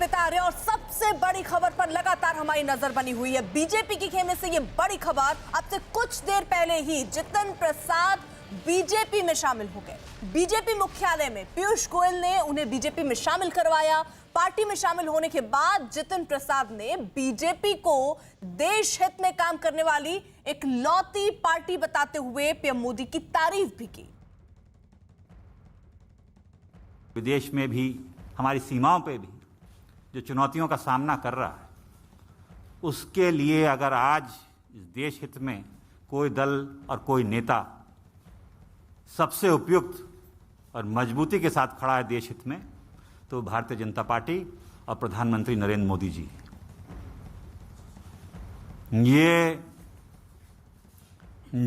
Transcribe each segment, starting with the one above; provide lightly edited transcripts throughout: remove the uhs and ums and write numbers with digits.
देते आ रहे हैं और सबसे बड़ी खबर पर लगातार हमारी नजर बनी हुई है। बीजेपी की खेमे से ये बड़ी खबर, अब से कुछ देर पहले ही जितिन प्रसाद बीजेपी में शामिल हो गए। बीजेपी मुख्यालय में पीयूष गोयल ने उन्हें बीजेपी में शामिल करवाया। पार्टी में शामिल होने के बाद जितिन प्रसाद ने बीजेपी को देश हित में काम करने वाली एक लौती पार्टी बताते हुए पीएम मोदी की तारीफ भी की। विदेश में भी, हमारी सीमाओं पे भी जो चुनौतियों का सामना कर रहा है, उसके लिए अगर आज इस देश हित में कोई दल और कोई नेता सबसे उपयुक्त और मजबूती के साथ खड़ा है देश हित में, तो भारतीय जनता पार्टी और प्रधानमंत्री नरेंद्र मोदी जी। ये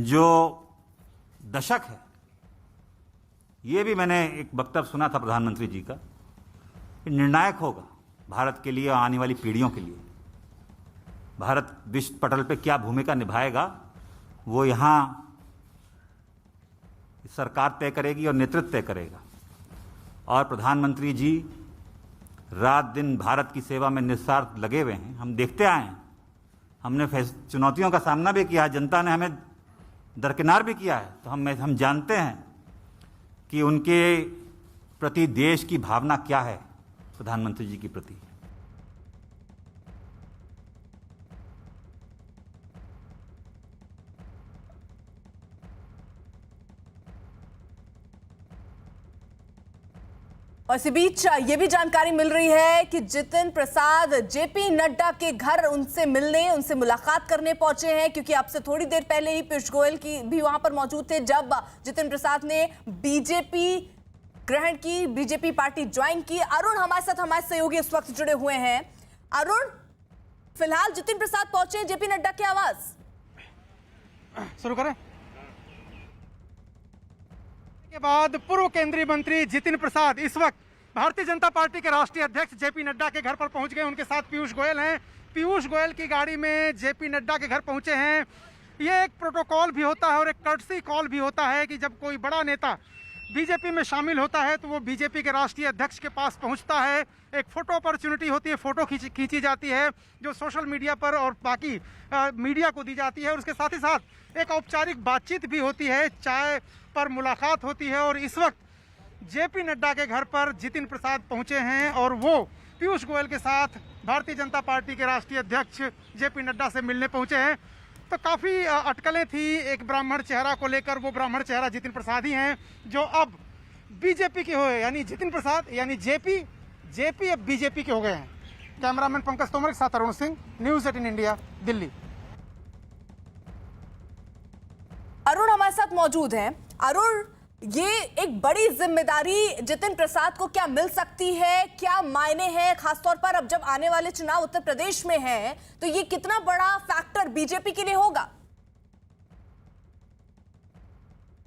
जो दशक है, ये भी मैंने एक वक्तव्य सुना था प्रधानमंत्री जी का, निर्णायक होगा भारत के लिए और आने वाली पीढ़ियों के लिए। भारत विश्व पटल पे क्या भूमिका निभाएगा, वो यहाँ सरकार तय करेगी और नेतृत्व तय करेगा। और प्रधानमंत्री जी रात दिन भारत की सेवा में निस्वार्थ लगे हुए हैं। हम देखते आए हैं, हमने चुनौतियों का सामना भी किया है, जनता ने हमें दरकिनार भी किया है, तो हम जानते हैं कि उनके प्रति देश की भावना क्या है, प्रधानमंत्री जी के प्रति। और इसी बीच ये भी जानकारी मिल रही है कि जितिन प्रसाद जेपी नड्डा के घर उनसे मुलाकात करने पहुंचे हैं, क्योंकि अब से थोड़ी देर पहले ही पीयूष गोयल की भी वहां पर मौजूद थे जब जितिन प्रसाद ने बीजेपी ग्रहण की, बीजेपी पार्टी ज्वाइन की। अरुण हमारे साथ, हमारे सहयोगी इस वक्त जुड़े हुए हैं। अरुण, फिलहाल जितिन प्रसाद पहुंचे जेपी नड्डा की आवाज शुरू करें के बाद पूर्व केंद्रीय मंत्री जितिन प्रसाद इस वक्त भारतीय जनता पार्टी के राष्ट्रीय अध्यक्ष जेपी नड्डा के घर पर पहुंच गए। उनके साथ पीयूष गोयल हैं। पीयूष गोयल की गाड़ी में जेपी नड्डा के घर पहुंचे हैं। ये एक प्रोटोकॉल भी होता है और एक कर्टसी कॉल भी होता है कि जब कोई बड़ा नेता बीजेपी में शामिल होता है तो वो बीजेपी के राष्ट्रीय अध्यक्ष के पास पहुंचता है। एक फोटो अपॉर्चुनिटी होती है, फोटो खींची जाती है जो सोशल मीडिया पर और बाकी मीडिया को दी जाती है। और उसके साथ ही साथ एक औपचारिक बातचीत भी होती है, चाय पर मुलाकात होती है। और इस वक्त जेपी नड्डा के घर पर जितिन प्रसाद पहुंचे हैं और वो पीयूष गोयल के साथ भारतीय जनता पार्टी के राष्ट्रीय अध्यक्ष जेपी नड्डा से मिलने पहुंचे हैं। तो काफ़ी अटकलें थी एक ब्राह्मण चेहरा को लेकर। वो ब्राह्मण चेहरा जितिन प्रसाद ही हैं जो अब बीजेपी के हुए, यानी जितिन प्रसाद यानी जेपी अब बीजेपी के हो गए हैं। कैमरामैन पंकज तोमर के साथ अरुण सिंह, न्यूज़ 18 इंडिया, दिल्ली। अरुण हमारे साथ मौजूद हैं। अरुण, ये एक बड़ी जिम्मेदारी जितिन प्रसाद को क्या मिल सकती है, क्या मायने हैं, खासतौर पर अब जब आने वाले चुनाव उत्तर प्रदेश में हैं, तो ये कितना बड़ा फैक्टर बीजेपी के लिए होगा?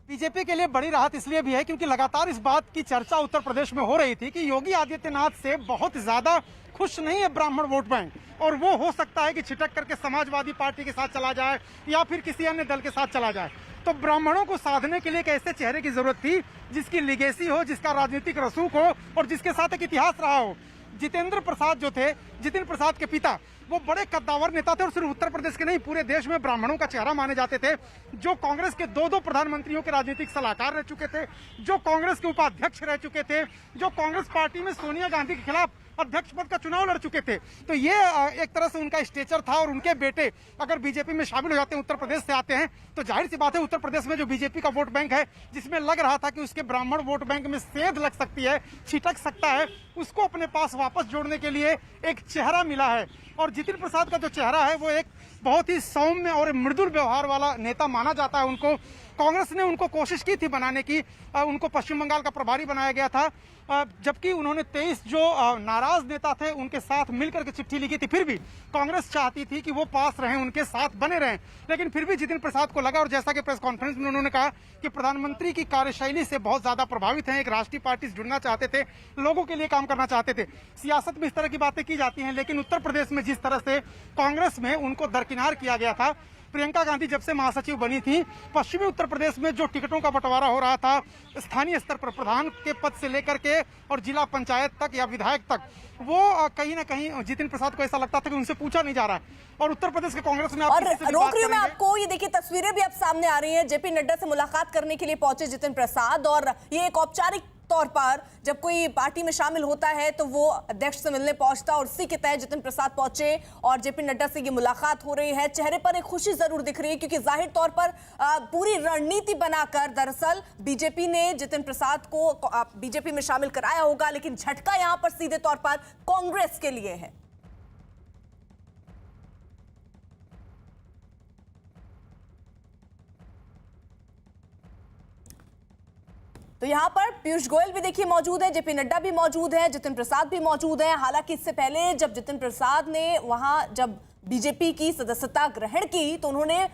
बीजेपी के लिए बड़ी राहत इसलिए भी है क्योंकि लगातार इस बात की चर्चा उत्तर प्रदेश में हो रही थी कि योगी आदित्यनाथ से बहुत ज्यादा खुश नहीं है ब्राह्मण वोट बैंक, और वो हो सकता है कि छिटक करके समाजवादी पार्टी के साथ चला जाए या फिर किसी अन्य दल के साथ चला जाए। तो ब्राह्मणों को साधने के लिए एक ऐसे चेहरे की जरूरत थी जिसकी लीगेसी हो, जिसका राजनीतिक रसूख हो और जिसके साथ एक इतिहास रहा हो। जितेंद्र प्रसाद जो थे, जितिन प्रसाद के पिता, वो बड़े कद्दावर नेता थे और सिर्फ उत्तर प्रदेश के नहीं पूरे देश में ब्राह्मणों का चेहरा माने जाते थे, जो कांग्रेस के दो प्रधानमंत्रियों के राजनीतिक सलाहकार रह चुके थे, जो कांग्रेस के उपाध्यक्ष रह चुके थे, जो कांग्रेस पार्टी में सोनिया गांधी के खिलाफ अध्यक्ष पद का चुनाव लड़ चुके थे। तो ये एक तरह से उनका स्टेचर था। और उनके बेटे अगर बीजेपी में शामिल हो जाते हैं, उत्तर प्रदेश से आते हैं, तो जाहिर सी बात है उत्तर प्रदेश में जो बीजेपी का वोट बैंक है, जिसमें लग रहा था कि उसके ब्राह्मण वोट बैंक में सेंध लग सकती है, छिटक सकता है, उसको अपने पास वापस जोड़ने के लिए एक चेहरा मिला है। और जितिन प्रसाद का जो चेहरा है वो एक बहुत ही सौम्य और मृदुल व्यवहार वाला नेता माना जाता है। उनको कांग्रेस ने उनको कोशिश की थी बनाने की, उनको पश्चिम बंगाल का प्रभारी बनाया गया था, जबकि उन्होंने 23 जो नाराज नेता थे उनके साथ मिलकर के चिट्ठी लिखी थी। फिर भी कांग्रेस चाहती थी कि वो पास रहें, उनके साथ बने रहें, लेकिन फिर भी जितिन प्रसाद को लगा, और जैसा कि प्रेस कॉन्फ्रेंस में उन्होंने कहा कि प्रधानमंत्री की कार्यशैली से बहुत ज्यादा प्रभावित हैं, एक राष्ट्रीय पार्टी से जुड़ना चाहते थे, लोगों के लिए काम करना चाहते थे। सियासत में इस तरह की बातें की जाती हैं, लेकिन उत्तर प्रदेश में जिस तरह से कांग्रेस में उनको दरकिनार किया गया था, प्रियंका गांधी जब से महासचिव बनी थी, पश्चिमी उत्तर प्रदेश में जो टिकटों का बंटवारा हो रहा था स्थानीय स्तर पर प्रधान के पद से लेकर के और जिला पंचायत तक या विधायक तक, वो कहीं ना कहीं जितिन प्रसाद को ऐसा लगता था कि उनसे पूछा नहीं जा रहा है। और उत्तर प्रदेश के कांग्रेस में और रोक रही हूं मैं आपको, ये देखिए तस्वीरें भी अब सामने आ रही हैं। जेपी नड्डा से मुलाकात करने के लिए पहुंचे जितिन प्रसाद, और ये एक औपचारिक तौर पर जब कोई पार्टी में शामिल होता है तो वो अध्यक्ष से मिलने पहुंचता, और उसी के तहत जितिन प्रसाद पहुंचे और जेपी नड्डा से ये मुलाकात हो रही है। चेहरे पर एक खुशी जरूर दिख रही है, क्योंकि जाहिर तौर पर पूरी रणनीति बनाकर दरअसल बीजेपी ने जितिन प्रसाद को बीजेपी में शामिल कराया होगा, लेकिन झटका यहां पर सीधे तौर पर कांग्रेस के लिए है। तो यहां पर पीयूष गोयल भी देखिए मौजूद है, जेपी नड्डा भी मौजूद है, जितिन प्रसाद भी मौजूद है। हालांकि इससे पहले जब जितिन प्रसाद ने वहां जब बीजेपी की सदस्यता ग्रहण की तो उन्होंने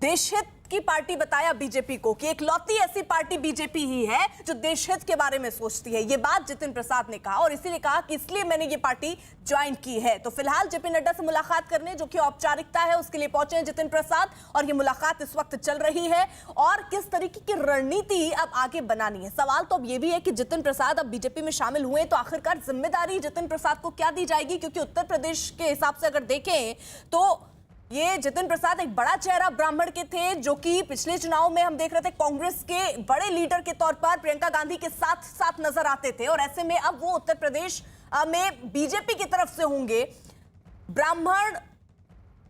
देशहित की पार्टी बताया बीजेपी को कि एकलौती ऐसी पार्टी बीजेपी ही है जो देशहित के बारे में सोचती है। ये बात जितिन प्रसाद ने कहा, और इसीलिए कहा कि इसलिए मैंने ये पार्टी ज्वाइन की है। तो फिलहाल जेपी नड्डा से मुलाकात करने, जो कि औपचारिकता है, उसके लिए पहुंचे हैं जितिन प्रसाद, और ये मुलाकात इस वक्त चल रही है। और किस तरीके की रणनीति अब आगे बनानी है, सवाल तो अब ये भी है कि जितिन प्रसाद अब बीजेपी में शामिल हुए तो आखिरकार जिम्मेदारी जितिन प्रसाद को क्या दी जाएगी, क्योंकि उत्तर प्रदेश के हिसाब से अगर देखें तो ये जितिन प्रसाद एक बड़ा चेहरा ब्राह्मण के थे, जो कि पिछले चुनाव में हम देख रहे थे कांग्रेस के बड़े लीडर के तौर पर प्रियंका गांधी के साथ साथ नजर आते थे, और ऐसे में अब वो उत्तर प्रदेश में बीजेपी की तरफ से होंगे। ब्राह्मण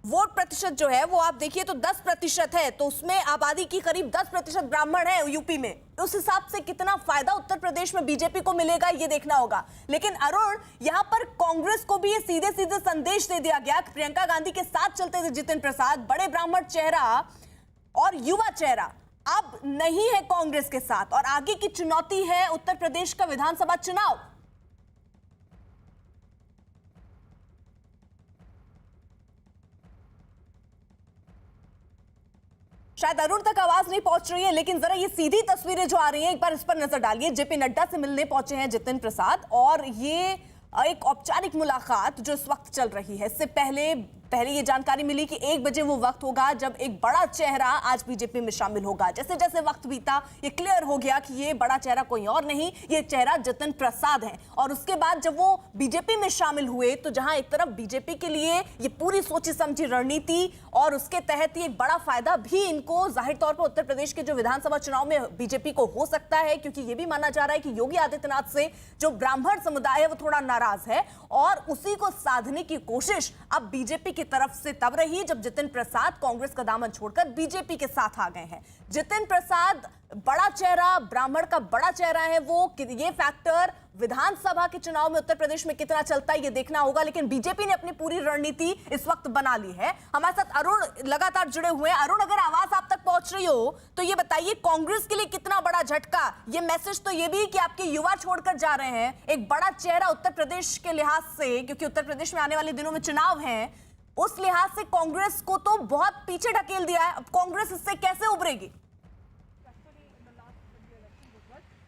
वोट प्रतिशत जो है वो आप देखिए तो 10% है, तो उसमें आबादी की करीब 10% ब्राह्मण है यूपी में। उस हिसाब से कितना फायदा उत्तर प्रदेश में बीजेपी को मिलेगा ये देखना होगा। लेकिन अरुण, यहां पर कांग्रेस को भी ये सीधे सीधे संदेश दे दिया गया कि प्रियंका गांधी के साथ चलते थे जितिन प्रसाद, बड़े ब्राह्मण चेहरा और युवा चेहरा अब नहीं है कांग्रेस के साथ, और आगे की चुनौती है उत्तर प्रदेश का विधानसभा चुनाव। शायद अरुण तक आवाज नहीं पहुंच रही है, लेकिन जरा ये सीधी तस्वीरें जो आ रही हैं एक बार इस पर नजर डालिए। जेपी नड्डा से मिलने पहुंचे हैं जितिन प्रसाद, और ये एक औपचारिक मुलाकात जो इस वक्त चल रही है। इससे पहले ये जानकारी मिली कि 1 बजे वो वक्त होगा जब एक बड़ा चेहरा आज बीजेपी में शामिल होगा। जैसे जैसे वक्त बीता ये क्लियर हो गया कि ये बड़ा चेहरा कोई और नहीं, ये चेहरा जितिन प्रसाद है। और उसके बाद जब वो बीजेपी में शामिल हुए तो जहां एक तरफ बीजेपी के लिए ये पूरी सोची समझी रणनीति, और उसके तहत ये एक बड़ा फायदा भी इनको जाहिर तौर पर उत्तर प्रदेश के जो विधानसभा चुनाव में बीजेपी को हो सकता है, क्योंकि ये भी माना जा रहा है कि योगी आदित्यनाथ से जो ब्राह्मण समुदाय है वो थोड़ा नाराज है, और उसी को साधने की कोशिश अब बीजेपी की तरफ से तब रही जब जितिन प्रसाद कांग्रेस का दामन छोड़कर बीजेपी के साथ आ गए हैं। जितिन प्रसाद बड़ा चेहरा, ब्राह्मण का बड़ा चेहरा है वो, ये फैक्टर विधानसभा के चुनाव में उत्तर प्रदेश में कितना चलता है ये देखना होगा। लेकिन बीजेपी ने अपनी पूरी रणनीति इस वक्त बना ली है। हमारे साथ अरुण लगातार जुड़े हुए हैं। अरुण, अगर आवाज आप तक पहुंच रही हो तो ये बताइए, कांग्रेस के लिए कितना बड़ा झटका, ये मैसेज तो ये भी कि आपके युवा छोड़कर जा रहे हैं, एक बड़ा चेहरा उत्तर प्रदेश के लिहाज से, क्योंकि उत्तर प्रदेश में आने वाले दिनों में चुनाव है, उस लिहाज से कांग्रेस को तो बहुत पीछे ढकेल दिया है। अब कांग्रेस इससे कैसे उभरेगी?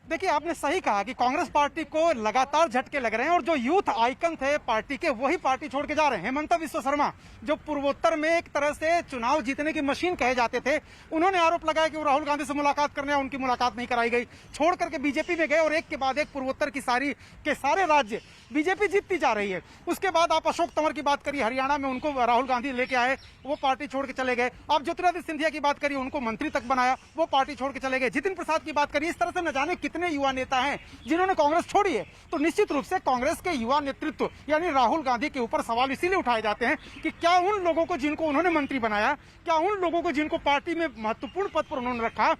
देखिए, आपने सही कहा कि कांग्रेस पार्टी को लगातार झटके लग रहे हैं, और जो यूथ आइकन थे पार्टी के वही पार्टी छोड़ के जा रहे हैं। हेमंत बिस्वा शर्मा, जो पूर्वोत्तर में एक तरह से चुनाव जीतने की मशीन कहे जाते थे, उन्होंने आरोप लगाया कि वो राहुल गांधी से मुलाकात करने, उनकी मुलाकात नहीं कराई गई, छोड़ करके बीजेपी में गए, और एक के बाद एक पूर्वोत्तर की सारे राज्य बीजेपी जीतती जा रही है। उसके बाद आप अशोक तंवर की बात करिए, हरियाणा में उनको राहुल गांधी लेके आए, वो पार्टी छोड़ के चले गए। आप ज्योतिरादित्य सिंधिया की बात करिए, उनको मंत्री तक बनाया, वो पार्टी छोड़ के चले गए। जितिन प्रसाद की बात करिए, इस तरह से न जाने कितने युवा नेता हैं जिन्होंने कांग्रेस छोड़ी है। तो निश्चित रूप से कांग्रेस के युवा नेतृत्व यानी राहुल गांधी के ऊपर सवाल इसीलिए उठाए जाते हैं कि क्या उन लोगों को जिनको उन्होंने मंत्री बनाया, क्या उन लोगों को जिनको पार्टी में महत्वपूर्ण पद पर उन्होंने रखा,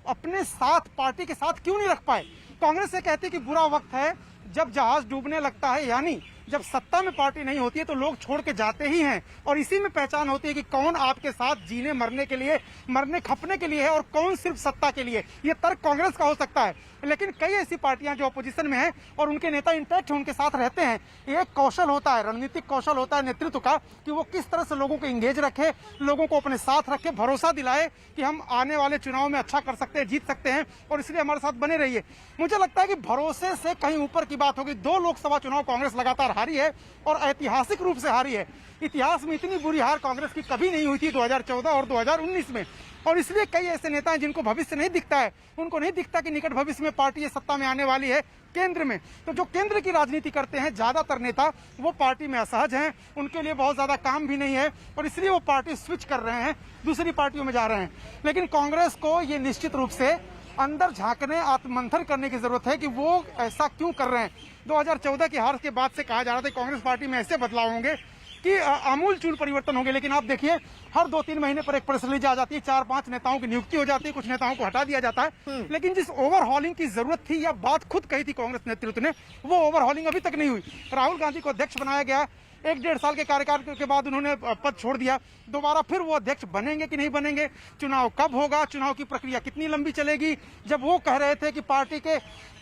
अपने साथ पार्टी के साथ क्यों नहीं रख पाए। कांग्रेस से कहती है कि बुरा वक्त है जब जहाज डूबने लगता है, यानी जब सत्ता में पार्टी नहीं होती है तो लोग छोड़ के जाते ही हैं, और इसी में पहचान होती है कि कौन आपके साथ जीने मरने के लिए, मरने खपने के लिए है, और कौन सिर्फ सत्ता के लिए। ये तर्क कांग्रेस का हो सकता है, लेकिन कई ऐसी पार्टियां जो अपोजिशन में हैं और उनके नेता इंटैक्ट उनके साथ रहते हैं। एक कौशल होता है, रणनीतिक कौशल होता है नेतृत्व का, कि वो किस तरह से लोगों को इंगेज रखे, लोगों को अपने साथ रखे, भरोसा दिलाए कि हम आने वाले चुनाव में अच्छा कर सकते हैं, जीत सकते हैं, और इसलिए हमारे साथ बने रहिए। मुझे लगता है कि भरोसे से कहीं ऊपर की बात होगी। 2 लोकसभा चुनाव कांग्रेस लगातार हारी है और ऐतिहासिक रूप से हारी है। इतिहास में इतनी बुरी हार कांग्रेस की कभी नहीं हुई थी 2014 और 2019 में। और इसलिए कई ऐसे नेता हैं जिनको भविष्य नहीं दिखता है, उनको नहीं दिखता कि निकट भविष्य में पार्टी ये सत्ता में आने वाली है केंद्र में। तो जो केंद्र की राजनीति करते हैं ज्यादातर नेता, वो पार्टी में असहज हैं, उनके लिए बहुत ज्यादा काम भी नहीं है और इसलिए वो पार्टी स्विच कर रहे हैं, दूसरी पार्टियों में जा रहे हैं। लेकिन कांग्रेस को ये निश्चित रूप से अंदर झांकने, आत्ममंथन करने की जरूरत है कि वो ऐसा क्यों कर रहे हैं। 2014 की हार के बाद से कहा जा रहा था कांग्रेस पार्टी में ऐसे बदलाव होंगे कि आमूल चूल परिवर्तन होंगे, लेकिन आप देखिए हर 2-3 महीने पर एक प्रेस रिलीज आ जाती है, 4-5 नेताओं की नियुक्ति हो जाती है, कुछ नेताओं को हटा दिया जाता है। लेकिन जिस ओवरहॉलिंग की जरूरत थी या बात खुद कही थी कांग्रेस नेतृत्व ने, वो ओवरहॉलिंग अभी तक नहीं हुई। राहुल गांधी को अध्यक्ष बनाया गया, 1-1.5 साल के कार्यकाल के बाद उन्होंने पद छोड़ दिया। दोबारा फिर वो अध्यक्ष बनेंगे कि नहीं बनेंगे, चुनाव कब होगा, चुनाव की प्रक्रिया कितनी लंबी चलेगी। जब वो कह रहे थे कि पार्टी के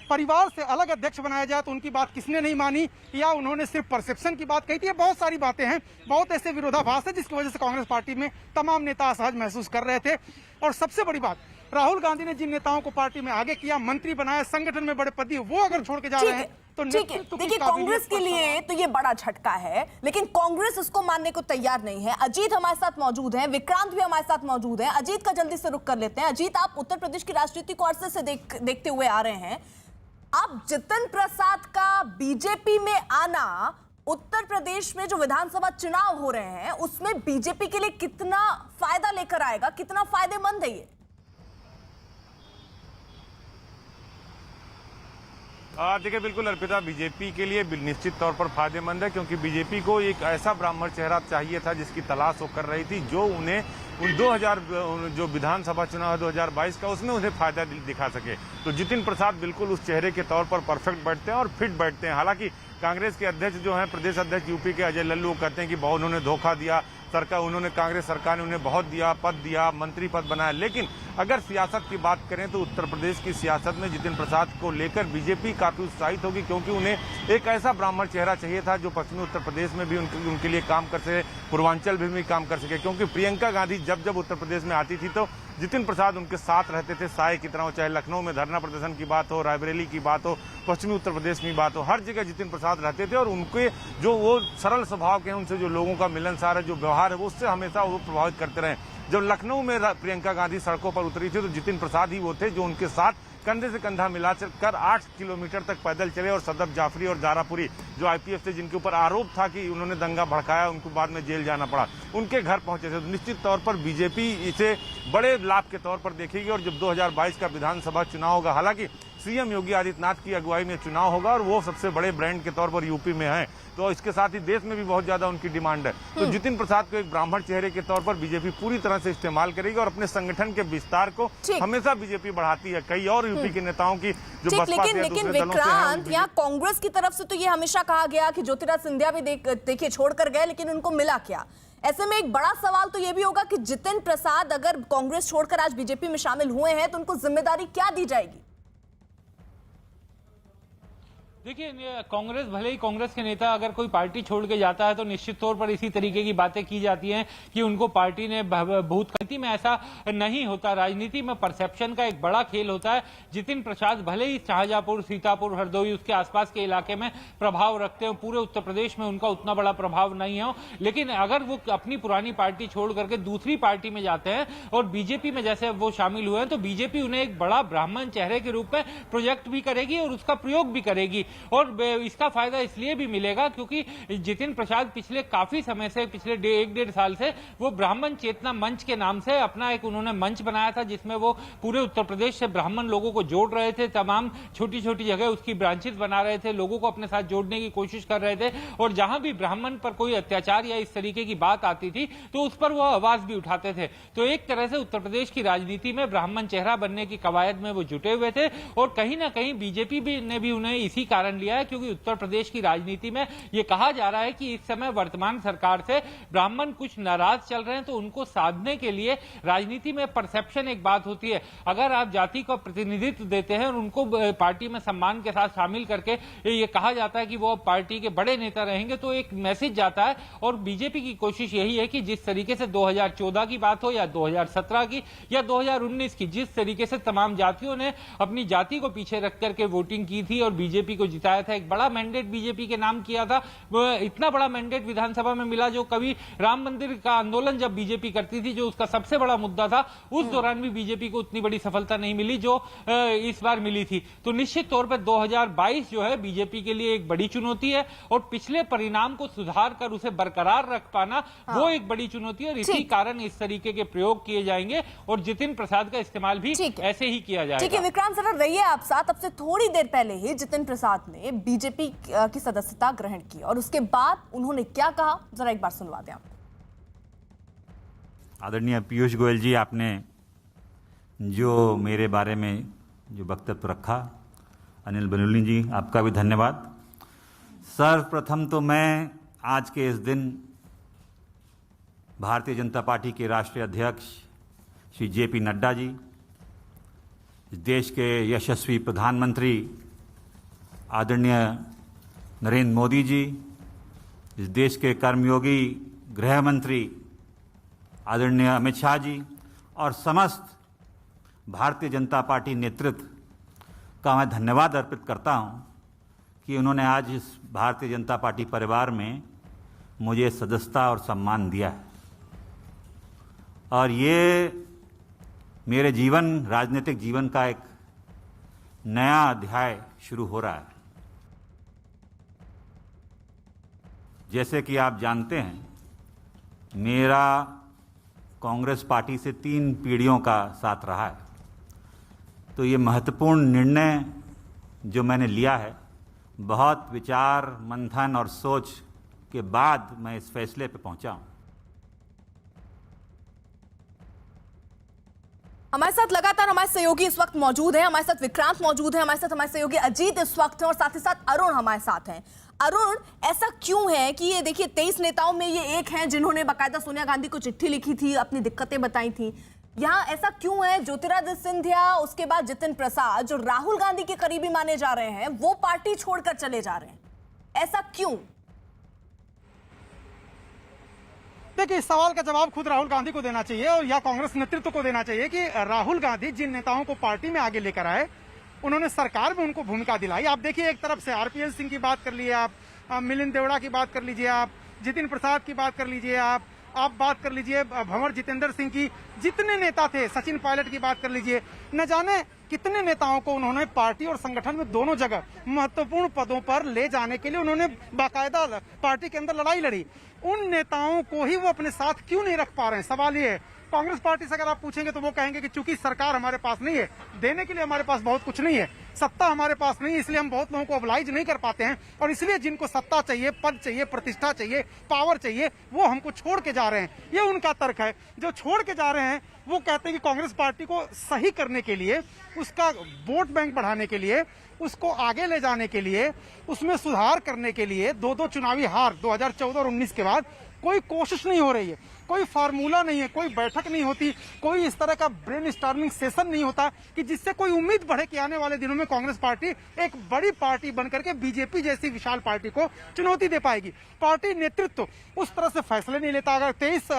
परिवार से अलग अध्यक्ष बनाया जाए तो उनकी बात किसने नहीं मानी, या उन्होंने सिर्फ परसेप्शन की बात कही थी। बहुत सारी बातें हैं, बहुत ऐसे विरोधाभास है जिसकी वजह से कांग्रेस पार्टी में तमाम नेता असहज महसूस कर रहे थे। और सबसे बड़ी बात, राहुल गांधी ने जिन नेताओं को पार्टी में आगे किया, मंत्री बनाया, संगठन में बड़े पद दिए, वो अगर छोड़ के जा रहे हैं तो देखिए कांग्रेस के लिए तो ये बड़ा झटका है, लेकिन कांग्रेस इसको मानने को तैयार नहीं है। अजीत हमारे साथ मौजूद हैं, विक्रांत भी हमारे साथ मौजूद हैं। अजीत का जल्दी से रुख कर लेते हैं। अजीत, आप उत्तर प्रदेश की राजनीति को अरसे से देखते हुए आ रहे हैं। अब जितिन प्रसाद का बीजेपी में आना उत्तर प्रदेश में जो विधानसभा चुनाव हो रहे हैं उसमें बीजेपी के लिए कितना फायदा लेकर आएगा, कितना फायदेमंद है ये? देखिए बिल्कुल अर्पिता, बीजेपी के लिए निश्चित तौर पर फायदेमंद है, क्योंकि बीजेपी को एक ऐसा ब्राह्मण चेहरा चाहिए था जिसकी तलाश वो कर रही थी, जो उन्हें उन 2000 जो विधानसभा चुनाव है 2022 का, उसमें उन्हें फायदा दिखा सके। तो जितिन प्रसाद बिल्कुल उस चेहरे के तौर पर परफेक्ट बैठते हैं और फिट बैठते हैं। हालांकि कांग्रेस के अध्यक्ष जो हैं, प्रदेश अध्यक्ष यूपी के अजय लल्लू, कहते हैं कि बहुत उन्होंने धोखा दिया, कांग्रेस सरकार ने उन्हें बहुत दिया, पद दिया, मंत्री पद बनाया। लेकिन अगर सियासत की बात करें तो उत्तर प्रदेश की सियासत में जितिन प्रसाद को लेकर बीजेपी काफी उत्साहित होगी, क्योंकि उन्हें एक ऐसा ब्राह्मण चेहरा चाहिए था जो पश्चिमी उत्तर प्रदेश में भी उनके लिए काम कर सके, पूर्वांचल में भी काम कर सके। क्योंकि प्रियंका गांधी जब उत्तर प्रदेश में आती थी तो जितिन प्रसाद उनके साथ रहते थे साय की तरह। चाहे लखनऊ में धरना प्रदर्शन की बात हो, रायबरेली की बात हो, पश्चिमी उत्तर प्रदेश की बात हो, हर जगह जितिन प्रसाद रहते थे। और उनके जो वो सरल स्वभाव के हैं, उनसे जो लोगों का मिलनसार है, जो व्यवहार है, वो उससे हमेशा वो प्रभावित करते रहे। जब लखनऊ में प्रियंका गांधी सड़कों पर उतरी थी तो जितिन प्रसाद ही वो थे जो उनके साथ कंधे से कंधा मिलाकर 8 किलोमीटर तक पैदल चले। और सदफ जाफरी और दारापुरी जो आईपीएफ थे, जिनके ऊपर आरोप था कि उन्होंने दंगा भड़काया, उनको बाद में जेल जाना पड़ा, उनके घर पहुंचे थे। तो निश्चित तौर पर बीजेपी इसे बड़े लाभ के तौर पर देखेगी। और जब 2022 का विधानसभा चुनाव होगा, हालांकि सीएम योगी आदित्यनाथ की अगुवाई में चुनाव होगा और वो सबसे बड़े ब्रांड के तौर पर यूपी में है, तो इसके साथ ही देश में भी बहुत ज्यादा उनकी डिमांड है। तो जितिन प्रसाद को एक ब्राह्मण चेहरे के तौर पर बीजेपी पूरी तरह से इस्तेमाल करेगी और अपने संगठन के विस्तार को हमेशा बीजेपी बढ़ाती है। कई और यूपी के नेताओं की जो बसपा से लेकिन विक्रांत, यहाँ कांग्रेस की तरफ से तो ये हमेशा कहा गया कि ज्योतिरादित्य सिंधिया भी देखिए छोड़कर गए, लेकिन उनको मिला क्या? ऐसे में एक बड़ा सवाल तो ये भी होगा कि जितिन प्रसाद अगर कांग्रेस छोड़कर आज बीजेपी में शामिल हुए हैं तो उनको जिम्मेदारी क्या दी जाएगी? देखिए, कांग्रेस, भले ही कांग्रेस के नेता अगर कोई पार्टी छोड़ के जाता है तो निश्चित तौर पर इसी तरीके की बातें की जाती हैं कि उनको पार्टी ने भूतकाल में ऐसा नहीं होता। राजनीति में परसेप्शन का एक बड़ा खेल होता है। जितिन प्रसाद भले ही शाहजहांपुर, सीतापुर, हरदोई, उसके आसपास के इलाके में प्रभाव रखते हो, पूरे उत्तर प्रदेश में उनका उतना बड़ा प्रभाव नहीं हो, लेकिन अगर वो अपनी पुरानी पार्टी छोड़ करके दूसरी पार्टी में जाते हैं और बीजेपी में जैसे वो शामिल हुए हैं, तो बीजेपी उन्हें एक बड़ा ब्राह्मण चेहरे के रूप में प्रोजेक्ट भी करेगी और उसका प्रयोग भी करेगी। और इसका फायदा इसलिए भी मिलेगा क्योंकि जितिन प्रसाद पिछले काफी समय से, पिछले 1-1.5 साल से वो ब्राह्मण चेतना मंच के नाम से अपना एक उन्होंने मंच बनाया था, जिसमें वो पूरे उत्तर प्रदेश से ब्राह्मण लोगों को जोड़ रहे थे। तमाम छोटी छोटी जगह उसकी ब्रांचेस बना रहे थे, लोगों को अपने साथ जोड़ने की कोशिश कर रहे थे। और जहां भी ब्राह्मण पर कोई अत्याचार या इस तरीके की बात आती थी तो उस पर वो आवाज भी उठाते थे। तो एक तरह से उत्तर प्रदेश की राजनीति में ब्राह्मण चेहरा बनने की कवायद में वो जुटे हुए थे। और कहीं ना कहीं बीजेपी ने भी उन्हें इसी कारण लिया है, क्योंकि उत्तर प्रदेश की राजनीति में यह कहा जा रहा है कि इस समय वर्तमान सरकार से ब्राह्मण कुछ नाराज चल रहे हैं, तो उनको साधने के लिए लिए राजनीति में परसेप्शन एक बात होती है। अगर आप जाति को प्रतिनिधित्व देते हैं और उनको पार्टी में सम्मान के साथ शामिल करके ये कहा जाता है कि वो पार्टी के बड़े नेता रहेंगे, तो एक मैसेज जाता है। और बीजेपी की कोशिश यही है कि जिस तरीके से 2014 की बात हो या 2017 की या 2019 की, जिस तरीके से तमाम जातियों ने अपनी जाति को पीछे रख करके वोटिंग की थी और बीजेपी को जिताया था, एक बड़ा मैंडेट बीजेपी के नाम किया था, इतना बड़ा मैंडेट विधानसभा में मिला जो कभी राम मंदिर का आंदोलन जब बीजेपी करती थी, जो उसका सबसे बड़ा मुद्दा था, उस दौरान भी बीजेपी को उतनी बड़ी सफलता नहीं मिली जो इस बार मिली थी। तो निश्चित तौर पर 2022 जो है बीजेपी के लिए एक बड़ी चुनौती है और पिछले परिणाम को सुधार कर उसे बरकरार रख पाना वो एक बड़ी चुनौती है। और इसी कारण इस तरीके के प्रयोग किए जाएंगे और जितिन प्रसाद का इस्तेमाल भी ऐसे ही किया जाएगा। ठीक है विक्रांत सर, रहिए आप साथ। अब से थोड़ी देर पहले ही जितिन प्रसाद ने बीजेपी की सदस्यता ग्रहण की और उसके बाद उन्होंने क्या कहा, जरा एक बार सुनवा दें आप। आदरणीय पीयूष गोयल जी, आपने जो मेरे बारे में जो वक्तव्य रखा, अनिल बलूनी जी आपका भी धन्यवाद। सर्वप्रथम तो मैं आज के इस दिन भारतीय जनता पार्टी के राष्ट्रीय अध्यक्ष श्री जेपी नड्डा जी, देश के यशस्वी प्रधानमंत्री आदरणीय नरेंद्र मोदी जी, इस देश के कर्मयोगी गृह मंत्री आदरणीय अमित शाह जी और समस्त भारतीय जनता पार्टी नेतृत्व का मैं धन्यवाद अर्पित करता हूं कि उन्होंने आज इस भारतीय जनता पार्टी परिवार में मुझे सदस्यता और सम्मान दिया है। और ये मेरे राजनीतिक जीवन का एक नया अध्याय शुरू हो रहा है। जैसे कि आप जानते हैं, मेरा कांग्रेस पार्टी से 3 पीढ़ियों का साथ रहा है, तो ये महत्वपूर्ण निर्णय जो मैंने लिया है, बहुत विचार मंथन और सोच के बाद मैं इस फैसले पे पहुंचा हूं। हमारे साथ लगातार हमारे सहयोगी इस वक्त मौजूद हैं, हमारे साथ विक्रांत मौजूद है, हमारे साथ हमारे सहयोगी अजीत इस वक्त हैं और साथ ही साथ अरुण हमारे साथ हैं। अरुण, ऐसा क्यों है कि ये देखिए 23 नेताओं में ये एक हैं जिन्होंने बाकायदा सोनिया गांधी को चिट्ठी लिखी थी, अपनी दिक्कतें बताई थी। यहाँ ऐसा क्यों है ज्योतिरादित्य सिंधिया, उसके बाद जितिन प्रसाद जो राहुल गांधी के करीबी माने जा रहे हैं, वो पार्टी छोड़कर चले जा रहे हैं, ऐसा क्यों? देखिए, इस सवाल का जवाब खुद राहुल गांधी को देना चाहिए और या कांग्रेस नेतृत्व को देना चाहिए कि राहुल गांधी जिन नेताओं को पार्टी में आगे लेकर आए, उन्होंने सरकार में उनको भूमिका दिलाई। आप देखिए, एक तरफ से आरपीएन सिंह की बात कर लीजिए, आप मिलिंद देवड़ा की बात कर लीजिए, आप जितिन प्रसाद की बात कर लीजिए, आप बात कर लीजिए भंवर जितेंद्र सिंह की, जितने नेता थे, सचिन पायलट की बात कर लीजिए, न जाने कितने नेताओं को उन्होंने पार्टी और संगठन में दोनों जगह महत्वपूर्ण पदों पर ले जाने के लिए उन्होंने बाकायदा पार्टी के अंदर लड़ाई लड़ी। उन नेताओं को ही वो अपने साथ क्यों नहीं रख पा रहे हैं? सवाल ये है। कांग्रेस पार्टी से अगर आप पूछेंगे तो वो कहेंगे कि चूंकि सरकार हमारे पास नहीं है, देने के लिए हमारे पास बहुत कुछ नहीं है, सत्ता हमारे पास नहीं है, इसलिए हम बहुत लोगों को ऑब्लाइज नहीं कर पाते हैं और इसलिए जिनको सत्ता चाहिए, पद चाहिए, प्रतिष्ठा चाहिए, पावर चाहिए, वो हमको छोड़ के जा रहे हैं। ये उनका तर्क है। जो छोड़ के जा रहे हैं वो कहते हैं कि कांग्रेस पार्टी को सही करने के लिए, उसका वोट बैंक बढ़ाने के लिए, उसको आगे ले जाने के लिए, उसमें सुधार करने के लिए 2 चुनावी हार 2014 और 19 के बाद कोई कोशिश नहीं हो रही है, कोई फार्मूला नहीं है, कोई बैठक नहीं होती, कोई इस तरह का ब्रेनस्टॉर्मिंग सेशन नहीं होता कि जिससे कोई उम्मीद बढ़े कि आने वाले दिनों में कांग्रेस पार्टी एक बड़ी पार्टी बनकर के बीजेपी जैसी विशाल पार्टी को चुनौती दे पाएगी। पार्टी नेतृत्व उस तरह से फैसले नहीं लेता। अगर 23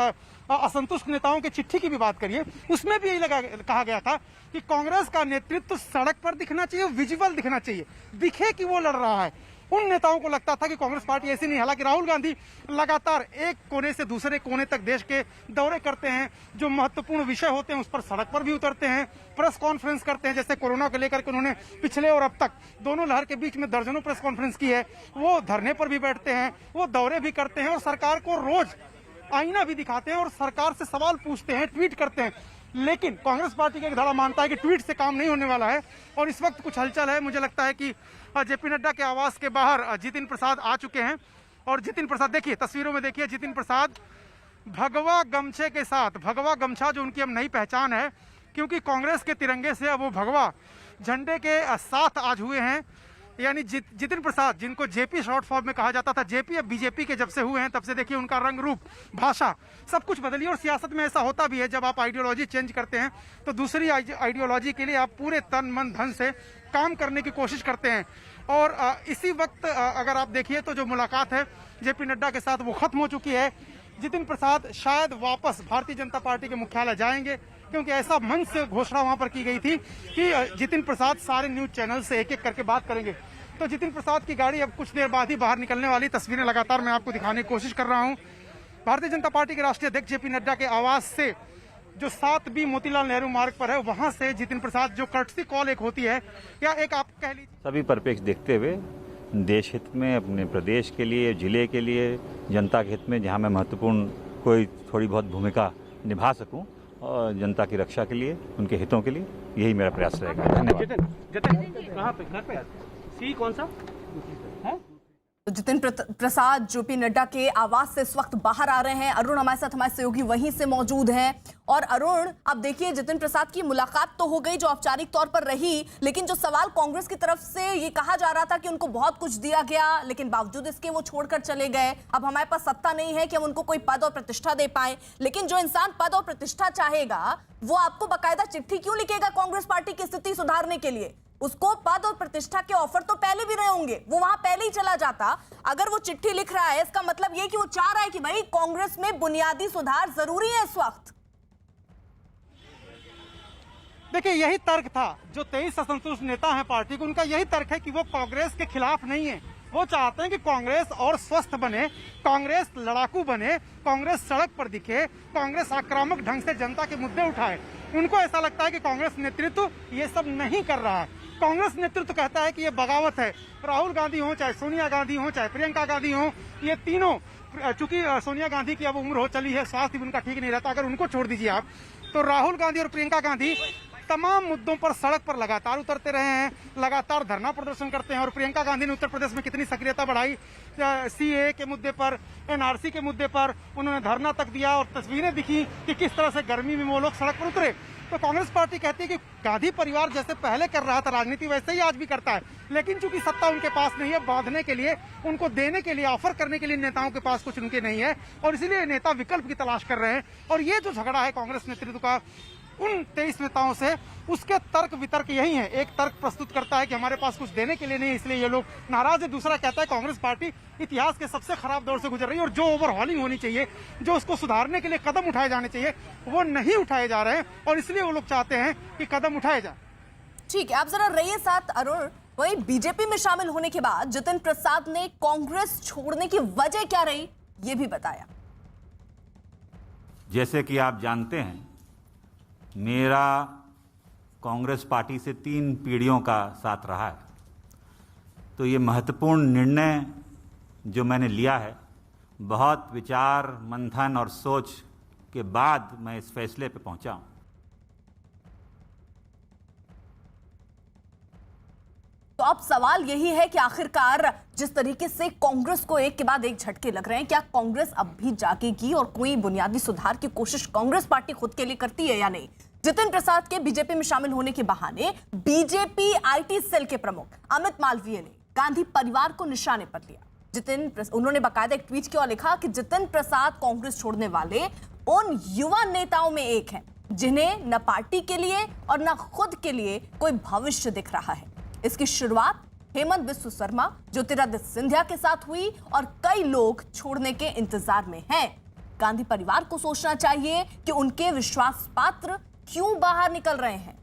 असंतुष्ट नेताओं की चिट्ठी की भी बात करिए, उसमें भी यही कहा गया था कि कांग्रेस का नेतृत्व सड़क पर दिखना चाहिए, विजुअल दिखना चाहिए, दिखे कि वो लड़ रहा है। उन नेताओं को लगता था कि कांग्रेस पार्टी ऐसी नहीं। हालांकि राहुल गांधी लगातार एक कोने से दूसरे कोने तक देश के दौरे करते हैं, जो महत्वपूर्ण विषय होते हैं उस पर सड़क पर भी उतरते हैं, प्रेस कॉन्फ्रेंस करते हैं। जैसे कोरोना को लेकर के उन्होंने पिछले और अब तक दोनों लहर के बीच में दर्जनों प्रेस कॉन्फ्रेंस की है। वो धरने पर भी बैठते हैं, वो दौरे भी करते हैं और सरकार को रोज आईना भी दिखाते हैं और सरकार से सवाल पूछते हैं, ट्वीट करते हैं। लेकिन कांग्रेस पार्टी का एक धड़ा मानता है कि ट्वीट से काम नहीं होने वाला है और इस वक्त कुछ हलचल है। मुझे लगता है कि जेपी नड्डा के आवास के बाहर जितिन प्रसाद आ चुके हैं और जितिन प्रसाद, देखिए तस्वीरों में देखिए, जितिन प्रसाद भगवा गमछे के साथ, भगवा गमछा जो उनकी अब नई पहचान है, क्योंकि कांग्रेस के तिरंगे से अब वो भगवा झंडे के साथ आज हुए हैं। यानी जितिन प्रसाद, जिनको जेपी शॉर्ट फॉर्म में कहा जाता था, जेपी अब बीजेपी के जब से हुए हैं तब से देखिए उनका रंग रूप, भाषा सब कुछ बदली। और सियासत में ऐसा होता भी है, जब आप आइडियोलॉजी चेंज करते हैं तो दूसरी आइडियोलॉजी के लिए आप पूरे तन मन धन से काम करने की कोशिश करते हैं। और इसी वक्त अगर आप देखिए तो जो मुलाकात है जेपी नड्डा के साथ वो खत्म हो चुकी है। जितिन प्रसाद शायद वापस भारतीय जनता पार्टी के मुख्यालय जाएंगे, क्योंकि ऐसा मंच से घोषणा वहां पर की गई थी कि जितिन प्रसाद सारे न्यूज चैनल से एक एक करके बात करेंगे। तो जितिन प्रसाद की गाड़ी अब कुछ देर बाद ही बाहर निकलने वाली, तस्वीरें लगातार मैं आपको दिखाने की कोशिश कर रहा हूं। भारतीय जनता पार्टी के राष्ट्रीय अध्यक्ष जेपी नड्डा के आवास से जो 7B मोतीलाल नेहरू मार्ग पर है, वहां से जितिन प्रसाद, जो कर्टसी कॉल एक होती है या एक आप कह लीजिए, सभी परिप्रेक्ष्य देखते हुए देश हित में, अपने प्रदेश के लिए, जिले के लिए, जनता के हित में जहां मैं महत्वपूर्ण कोई थोड़ी बहुत भूमिका निभा सकूं और जनता की रक्षा के लिए, उनके हितों के लिए, यही मेरा प्रयास रहेगा। धन्यवाद। जितिन कहाँ पे, घर पे सी कौन सा है? तो जितिन प्रसाद जेपी नड्डा के आवास से इस वक्त बाहर आ रहे हैं। अरुण हमारे साथ, हमारे सहयोगी वहीं से मौजूद हैं। और अरुण, अब देखिए जितिन प्रसाद की मुलाकात तो हो गई जो औपचारिक तौर पर रही, लेकिन जो सवाल कांग्रेस की तरफ से ये कहा जा रहा था कि उनको बहुत कुछ दिया गया, लेकिन बावजूद इसके वो छोड़कर चले गए। अब हमारे पास सत्ता नहीं है कि हम उनको कोई पद और प्रतिष्ठा दे पाए, लेकिन जो इंसान पद और प्रतिष्ठा चाहेगा वो आपको बाकायदा चिट्ठी क्यों लिखेगा कांग्रेस पार्टी की स्थिति सुधारने के लिए? उसको पद और प्रतिष्ठा के ऑफर तो पहले भी रहे होंगे, वो वहां पहले ही चला जाता। अगर वो चिट्ठी लिख रहा है, इसका मतलब ये कि वो चाह रहा है कि भाई कांग्रेस में बुनियादी सुधार जरूरी है इस वक्त। देखिए यही तर्क था जो 23 असंतुष्ट नेता हैं पार्टी को, उनका यही तर्क है कि वो कांग्रेस के खिलाफ नहीं है। वो चाहते हैं कि कांग्रेस और स्वस्थ बने, कांग्रेस लड़ाकू बने, कांग्रेस सड़क पर दिखे, कांग्रेस आक्रामक ढंग से जनता के मुद्दे उठाए। उनको ऐसा लगता है कि कांग्रेस नेतृत्व ये सब नहीं कर रहा है। कांग्रेस नेतृत्व कहता है कि ये बगावत है। राहुल गांधी हो, चाहे सोनिया गांधी हो, चाहे प्रियंका गांधी हो, ये तीनों, चूंकि सोनिया गांधी की अब उम्र हो चली है, स्वास्थ्य भी उनका ठीक नहीं रहता, अगर उनको छोड़ दीजिए आप, तो राहुल गांधी और प्रियंका गांधी तमाम मुद्दों पर सड़क पर लगातार उतरते रहे हैं, लगातार धरना प्रदर्शन करते हैं। और प्रियंका गांधी ने उत्तर प्रदेश में कितनी सक्रियता बढ़ाई, सीए के मुद्दे पर, एनआरसी के मुद्दे पर उन्होंने धरना तक दिया और तस्वीरें दिखी कि किस तरह से गर्मी में वो लोग सड़क पर उतरे। तो कांग्रेस पार्टी कहती है कि गांधी परिवार जैसे पहले कर रहा था राजनीति, वैसे ही आज भी करता है, लेकिन चूंकि सत्ता उनके पास नहीं है, बांधने के लिए, उनको देने के लिए, ऑफर करने के लिए नेताओं के पास कुछ उनके नहीं है, और इसीलिए नेता विकल्प की तलाश कर रहे हैं। और ये जो झगड़ा है कांग्रेस नेतृत्व का उन 23 नेताओं से, उसके तर्क वितर्क यही है। एक तर्क प्रस्तुत करता है कि हमारे पास कुछ देने के लिए नहीं, इसलिए ये लोग नाराज है। दूसरा कहता है कांग्रेस पार्टी इतिहास के सबसे खराब दौर से गुजर रही है और जो ओवरहॉलिंग होनी चाहिए, जो उसको सुधारने के लिए कदम उठाए जाने चाहिए, वो नहीं उठाए जा रहे हैं, और इसलिए वो लोग चाहते हैं कि कदम उठाए जाए। ठीक है, आप जरा रहिए साथ अरुण। वही बीजेपी में शामिल होने के बाद जितिन प्रसाद ने कांग्रेस छोड़ने की वजह क्या रही, ये भी बताया। जैसे कि आप जानते हैं, मेरा कांग्रेस पार्टी से 3 पीढ़ियों का साथ रहा है, तो ये महत्वपूर्ण निर्णय जो मैंने लिया है, बहुत विचार मंथन और सोच के बाद मैं इस फैसले पे पहुंचा हूं। तो अब सवाल यही है कि आखिरकार जिस तरीके से कांग्रेस को एक के बाद एक झटके लग रहे हैं, क्या कांग्रेस अब भी जागेगी और कोई बुनियादी सुधार की कोशिश कांग्रेस पार्टी खुद के लिए करती है या नहीं? जितिन प्रसाद के बीजेपी में शामिल होने के बहाने बीजेपी आईटी सेल के प्रमुख अमित मालवीय ने गांधी परिवार को निशाने पर लिया। उन्होंने बाकायदा एक ट्वीट किया और लिखा कि जितिन प्रसाद कांग्रेस छोड़ने वाले उन युवा नेताओं में एक हैं जिन्हें न पार्टी के लिए और न खुद के लिए कोई भविष्य दिख रहा है। इसकी शुरुआत हेमंत बिस्व शर्मा, ज्योतिरादित्य सिंधिया के साथ हुई और कई लोग छोड़ने के इंतजार में हैं। गांधी परिवार को सोचना चाहिए कि उनके विश्वास पात्र क्यों बाहर निकल रहे हैं।